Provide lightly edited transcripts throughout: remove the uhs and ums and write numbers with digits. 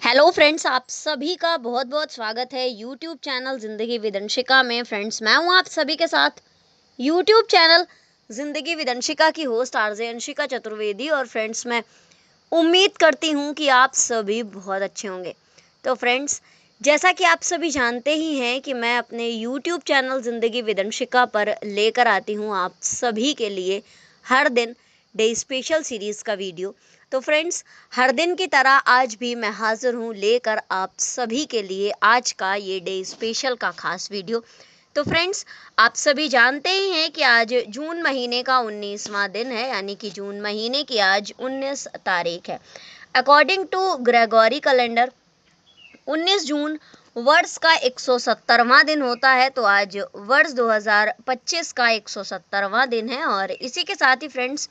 Hello friends, आप सभी का बहुत बहुत स्वागत है यूट्यूब चैनल ज़िंदगी विद अंशिका में। फ्रेंड्स, मैं हूं आप सभी के साथ यूट्यूब चैनल ज़िंदगी विद अंशिका की होस्ट आरजे अंशिका चतुर्वेदी। और फ्रेंड्स, मैं उम्मीद करती हूं कि आप सभी बहुत अच्छे होंगे। तो फ्रेंड्स, जैसा कि आप सभी जानते ही हैं कि मैं अपने यूट्यूब चैनल ज़िंदगी विद अंशिका पर लेकर आती हूं आप सभी के लिए हर दिन डे स्पेशल सीरीज़ का वीडियो। तो फ्रेंड्स, हर दिन की तरह आज भी मैं हाजिर हूँ लेकर आप सभी के लिए आज का ये डे स्पेशल का खास वीडियो। तो फ्रेंड्स, आप सभी जानते ही हैं कि आज जून महीने का 19वां दिन है, यानी कि जून महीने की आज 19 तारीख है। अकॉर्डिंग टू ग्रेगोरी कैलेंडर 19 जून वर्ष का 170वां दिन होता है। तो आज वर्ष 2025 का 170वां दिन है। और इसी के साथ ही फ्रेंड्स,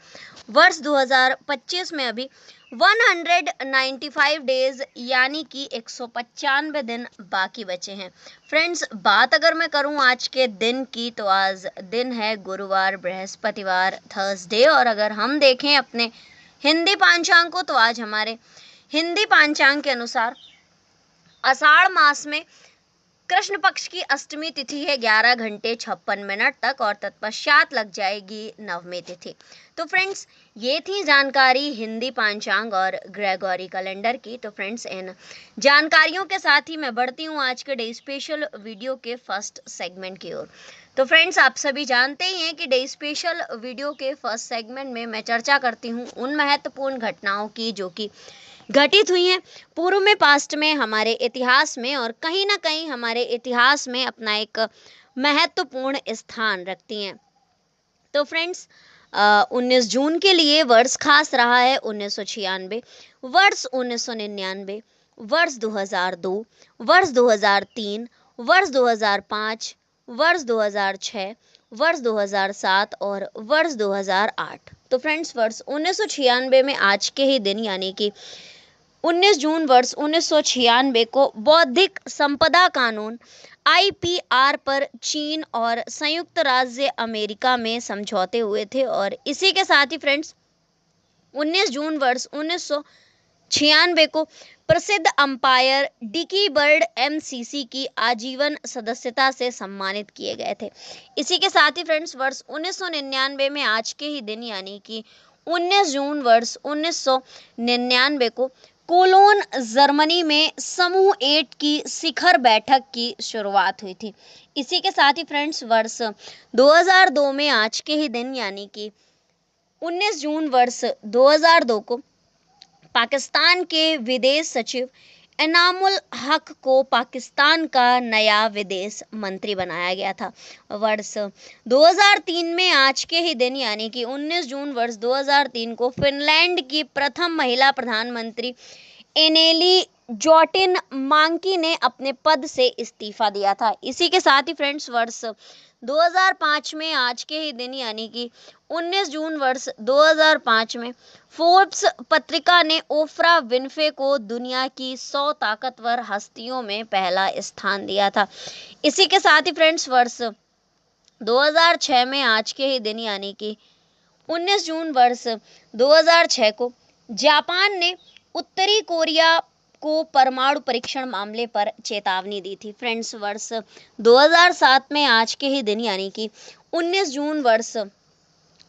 वर्ष 2025 में अभी 195 डेज यानी कि 195 दिन बाकी बचे हैं। फ्रेंड्स, बात अगर मैं करूं आज के दिन की, तो आज दिन है गुरुवार, बृहस्पतिवार, थर्सडे। और अगर हम देखें अपने हिंदी पांचांग को, तो आज हमारे हिंदी पांचांग के अनुसार आषाढ़ मास में कृष्ण पक्ष की अष्टमी तिथि है 11 घंटे 56 मिनट तक, और तत्पश्चात लग जाएगी नवमी तिथि। तो फ्रेंड्स, ये थी जानकारी हिंदी पांचांग और ग्रेगोरी कैलेंडर की। तो फ्रेंड्स, इन जानकारियों के साथ ही मैं बढ़ती हूँ आज के डे स्पेशल वीडियो के फर्स्ट सेगमेंट की ओर। तो फ्रेंड्स, आप सभी जानते ही हैं कि डे स्पेशल वीडियो के फर्स्ट सेगमेंट में मैं चर्चा करती हूँ उन महत्वपूर्ण घटनाओं की जो कि घटित हुई हैं पूर्व में, पास्ट में, हमारे इतिहास में, और कहीं ना कहीं हमारे इतिहास में अपना एक महत्वपूर्ण स्थान रखती हैं। तो फ्रेंड्स, 19 जून के लिए वर्ष खास रहा है 1996, वर्ष 1999, वर्ष 2002, वर्ष 2003, वर्ष 2005, वर्ष 2006, वर्ष 2007 और वर्ष 2008। तो फ्रेंड्स, वर्ष 1996 में आज के ही दिन यानी कि 19 जून वर्ष 1996 को बौद्धिक संपदा कानून आईपीआर पर चीन और संयुक्त राज्य अमेरिका में समझौते हुए थे। और इसी के साथ ही फ्रेंड्स, 19 जून वर्ष 1996 को प्रसिद्ध अंपायर डिकी बर्ड एमसीसी की आजीवन सदस्यता से सम्मानित किए गए थे। इसी के साथ ही फ्रेंड्स, वर्ष 1999 में आज के ही दिन यानी कि 19 जून वर्ष 1999 को कोलोन जर्मनी में समूह 8 की शिखर बैठक की शुरुआत हुई थी। इसी के साथ ही फ्रेंड्स, वर्ष 2002 में आज के ही दिन यानी कि 19 जून वर्ष 2002 को पाकिस्तान के विदेश सचिव एनामुल हक को पाकिस्तान का नया विदेश मंत्री बनाया गया था। वर्ष 2003 में आज के ही दिन यानी कि 19 जून वर्ष 2003 को फिनलैंड की प्रथम महिला प्रधानमंत्री एनेली जॉर्टिन मांकी ने अपने पद से इस्तीफा दिया था। इसी के साथ ही फ्रेंड्स, वर्ष 2005 में आज के ही दिन यानी कि 19 जून वर्ष 2005 में फोर्ब्स पत्रिका ने ओफ्रा विनफ्रे को दुनिया की 100 ताकतवर हस्तियों में पहला स्थान दिया था। इसी के साथ ही फ्रेंड्स, वर्ष 2006 में आज के ही दिन यानी कि 19 जून वर्ष 2006 को जापान ने उत्तरी कोरिया को परमाणु परीक्षण मामले पर चेतावनी दी थी। फ्रेंड्स, वर्ष 2007 में आज के ही दिन यानी कि 19 जून वर्ष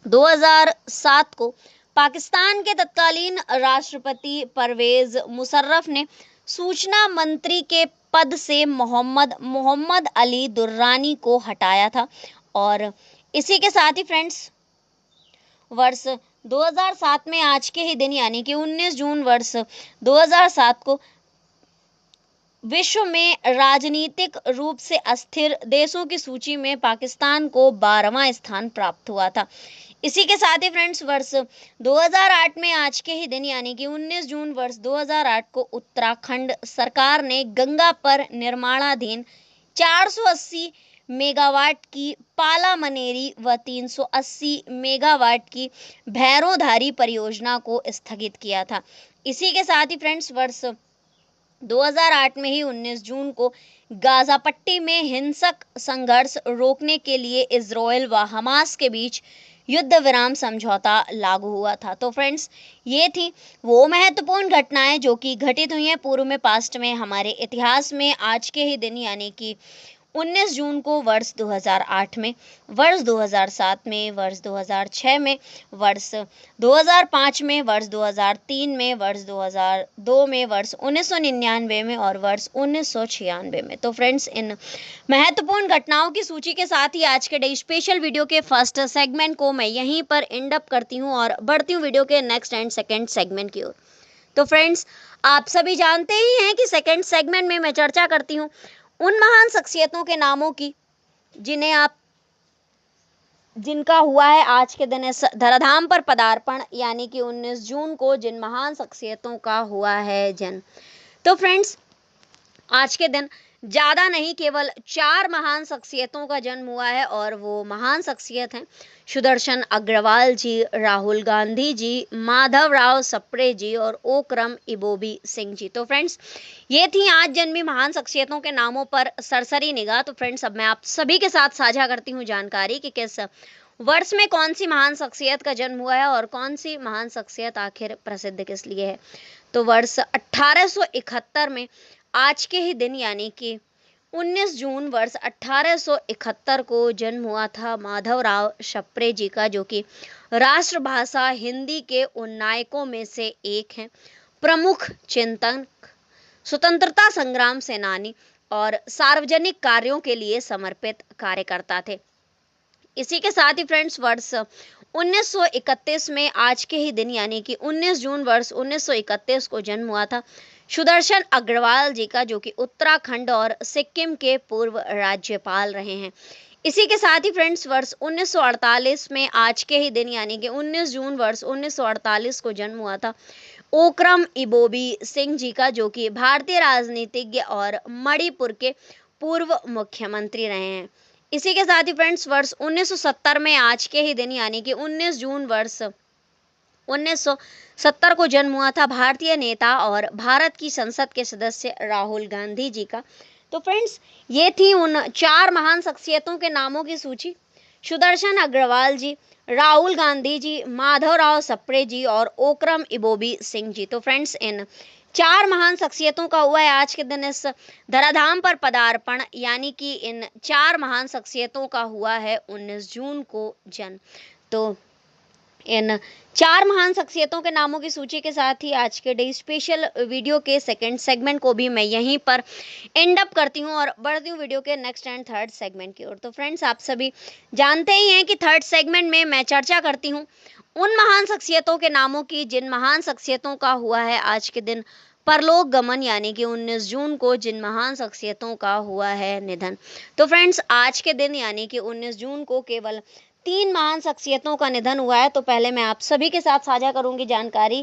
2007 को पाकिस्तान के तत्कालीन राष्ट्रपति परवेज मुशर्रफ ने सूचना मंत्री के पद से मोहम्मद अली दुर्रानी को हटाया था। और इसी के साथ ही फ्रेंड्स, वर्ष 2007 में आज के ही दिन यानी कि 19 जून वर्ष 2007 को विश्व में राजनीतिक रूप से अस्थिर देशों की सूची में पाकिस्तान को 12वां स्थान प्राप्त हुआ था। इसी के साथ ही फ्रेंड्स, वर्ष 2008 में आज के ही दिन यानी कि 19 जून वर्ष 2008 को उत्तराखंड सरकार ने गंगा पर निर्माणाधीन 480 मेगावाट की पाला मनेरी व 380 मेगावाट की भैरोधारी परियोजना को स्थगित किया था। इसी के साथ ही फ्रेंड्स, वर्ष 2008 में ही 19 जून को गाजा पट्टी में हिंसक संघर्ष रोकने के लिए इजरायल व हमास के बीच युद्ध विराम समझौता लागू हुआ था। तो फ्रेंड्स, ये थी वो महत्वपूर्ण घटनाएं जो कि घटित हुई हैं पूर्व में, पास्ट में, हमारे इतिहास में आज के ही दिन यानी कि 19 जून को वर्ष 2008 में, वर्ष 2007 में, वर्ष 2006 में, वर्ष 2005 में, वर्ष 2003 में, वर्ष 2002 में, वर्ष 1999 में और वर्ष 1996 में। तो फ्रेंड्स, इन महत्वपूर्ण घटनाओं की सूची के साथ ही आज के डे स्पेशल वीडियो के फर्स्ट सेगमेंट को मैं यहीं पर एंड अप करती हूँ और बढ़ती हूँ वीडियो के नेक्स्ट एंड सेकेंड सेगमेंट की ओर। तो फ्रेंड्स, आप सभी जानते ही हैं कि सेकेंड सेगमेंट में मैं चर्चा करती हूँ उन महान शख्सियतों के नामों की जिनका हुआ है आज के दिन इस धराधाम पर पदार्पण, यानी कि 19 जून को जिन महान शख्सियतों का हुआ है जन्म। तो फ्रेंड्स, आज के दिन ज़्यादा नहीं, केवल 4 महान शख्सियतों का जन्म हुआ है और वो महान शख्सियत हैं सुदर्शन अग्रवाल जी, राहुल गांधी जी, माधवराव सप्रे जी और ओक्रम इबोबी सिंह जी। तो फ्रेंड्स, ये थी आज जन्मी महान शख्सियतों के नामों पर सरसरी निगाह। तो फ्रेंड्स, अब मैं आप सभी के साथ साझा करती हूँ जानकारी कि किस वर्ष में कौन सी महान शख्सियत का जन्म हुआ है और कौन सी महान शख्सियत आखिर प्रसिद्ध किस लिए है। तो वर्ष 1871 में आज के ही दिन यानी कि 19 जून वर्ष 1871 को जन्म हुआ था माधवराव सप्रे जी का, जो कि राष्ट्रभाषा हिंदी के उन नायकों में से एक हैं, प्रमुख चिंतक, स्वतंत्रता संग्राम सेनानी और सार्वजनिक कार्यों के लिए समर्पित कार्यकर्ता थे। इसी के साथ ही फ्रेंड्स, वर्ष 1931 में आज के ही दिन यानी कि 19 जून वर्ष 1931 को जन्म हुआ था सुदर्शन अग्रवाल जी का, जो कि उत्तराखंड और सिक्किम के पूर्व राज्यपाल रहे हैं। इसी के साथ ही फ्रेंड्स, वर्ष 1948 में आज के ही दिन यानी कि 19 जून वर्ष 1948 को जन्म हुआ था ओक्रम इबोबी सिंह जी का, जो कि भारतीय राजनीतिज्ञ और मणिपुर के पूर्व मुख्यमंत्री रहे हैं। इसी के साथ ही फ्रेंड्स, वर्ष 1970 में आज के ही दिन यानी कि 19 जून वर्ष 1970 को जन्म हुआ था भारतीय नेता और भारत की संसद के सदस्य राहुल गांधी जी का। तो फ्रेंड्स, ये थी उन 4 महान शख्सियतों के नामों की सूची, सुदर्शन अग्रवाल जी, राहुल गांधी जी, माधवराव सप्रे जी और ओक्रम इबोबी सिंह जी। तो फ्रेंड्स, इन 4 महान शख्सियतों का हुआ है आज के दिन इस धराधाम पर पदार्पण, यानी कि इन 4 महान शख्सियतों का हुआ है 19 जून को जन्म। तो इन 4 महान शख्सियतों के नामों की सूची के साथ ही आज के डे स्पेशल वीडियो के सेकंड सेगमेंट को भी मैं यहीं पर एंड अप करती हूँ और बढ़ती हूँ वीडियो के नेक्स्ट एंड थर्ड सेगमेंट की ओर। तो फ्रेंड्स, आप सभी जानते ही हैं कि थर्ड सेगमेंट में मैं चर्चा करती हूँ उन महान शख्सियतों के नामों की जिन महान शख्सियतों का हुआ है आज के दिन परलोक गमन, यानी कि 19 जून को जिन महान शख्सियतों का हुआ है निधन। तो फ्रेंड्स, आज के दिन यानी कि 19 जून को केवल 3 महान शख्सियतों का निधन हुआ है। तो पहले मैं आप सभी के साथ साझा करूंगी जानकारी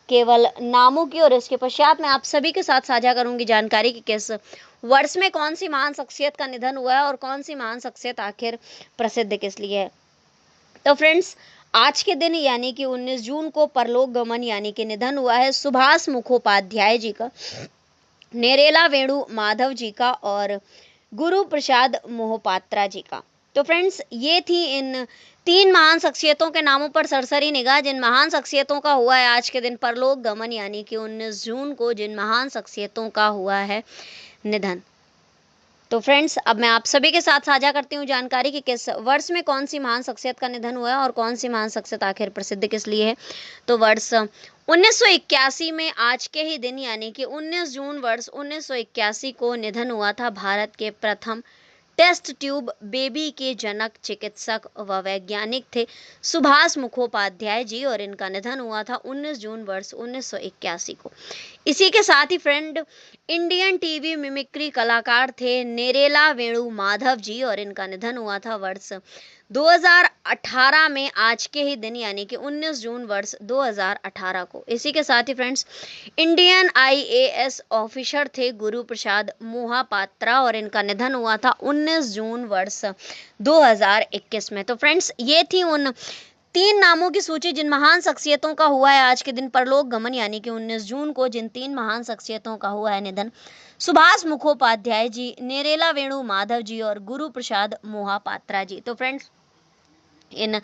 केवल नामों की और इसके पश्चात मैं आप सभी के साथ साझा करूंगी जानकारी कि किस वर्ष में कौन सी महान शख्सियत का निधन हुआ है और कौन सी महान शख्सियत आखिर प्रसिद्ध किस लिए है। तो फ्रेंड्स, आज के दिन यानी कि 19 जून को परलोक गमन यानी कि निधन हुआ है सुभाष मुखोपाध्याय जी का, नेरेला वेणु माधव जी का और गुरु प्रसाद मोहपात्रा जी का। तो फ्रेंड्स, ये थी इन 3 महान शख्सियतों के नामों पर सरसरी निगाह जिन महान शख्सियतों का हुआ है आज के दिन परलोक गमन, यानी कि 19 जून को जिन महान शख्सियतों का हुआ है निधन। तो फ्रेंड्स, अब मैं आप सभी के साथ साझा करती हूँ जानकारी कि किस वर्ष में कौन सी महान शख्सियत का निधन हुआ है और कौन सी महान शख्सियत आखिर प्रसिद्ध किस लिए है। तो वर्ष 1981 में आज के ही दिन यानी कि 19 जून वर्ष 1981 को निधन हुआ था भारत के प्रथम टेस्ट ट्यूब बेबी के जनक, चिकित्सक व वैज्ञानिक थे सुभाष मुखोपाध्याय जी और इनका निधन हुआ था 19 जून वर्ष 1981 को। इसी के साथ ही फ्रेंड, इंडियन टीवी मिमिक्री कलाकार थे नेरेला वेणु माधव जी और इनका निधन हुआ था वर्ष 2018 में आज के ही दिन यानी कि 19 जून वर्ष 2018 को। इसी के साथ ही फ्रेंड्स, इंडियन IAS ऑफिसर थे गुरु प्रसाद मोहापात्रा और इनका निधन हुआ था 19 जून वर्ष 2021 में। तो फ्रेंड्स, ये थी उन 3 नामों की सूची जिन महान शख्सियतों का हुआ है आज के दिन परलोक गमन, यानी कि 19 जून को जिन 3 महान शख्सियतों का हुआ है निधन, सुभाष मुखोपाध्याय जी, नेरेला वेणु माधव जी और गुरु प्रसाद मोहापात्रा जी। तो फ्रेंड्स, इन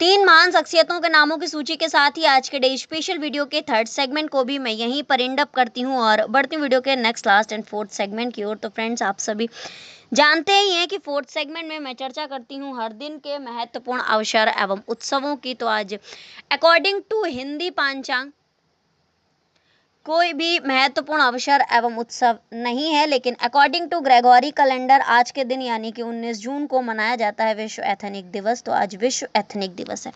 3 महान शख्सियतों के नामों की सूची के साथ ही आज के डे स्पेशल वीडियो के थर्ड सेगमेंट को भी मैं यहीं पर एंड अप करती हूँ और बढ़ती हूँ वीडियो के next last and fourth segment की ओर। तो फ्रेंड्स, आप सभी जानते ही हैं कि फोर्थ सेगमेंट में मैं चर्चा करती हूँ हर दिन के महत्वपूर्ण अवसर एवं उत्सवों की। तो आज अकॉर्डिंग टू हिंदी पांचांग कोई भी महत्वपूर्ण अवसर एवं उत्सव नहीं है, लेकिन अकॉर्डिंग टू ग्रेगोरी कैलेंडर आज के दिन यानी कि 19 जून को मनाया जाता है विश्व एथनिक दिवस। तो आज विश्व एथनिक दिवस है।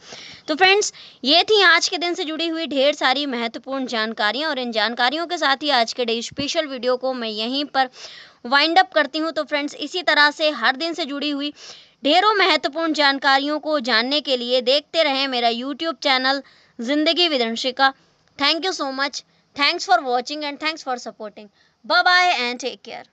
तो फ्रेंड्स, ये थी आज के दिन से जुड़ी हुई ढेर सारी महत्वपूर्ण जानकारियां और इन जानकारियों के साथ ही आज के डे स्पेशल वीडियो को मैं यहीं पर वाइंड अप करती हूँ। तो फ्रेंड्स, इसी तरह से हर दिन से जुड़ी हुई ढेरों महत्वपूर्ण जानकारियों को जानने के लिए देखते रहें मेरा यूट्यूब चैनल जिंदगी with Anshika. Thank you so much. Thanks for watching and thanks for supporting. Bye bye and take care.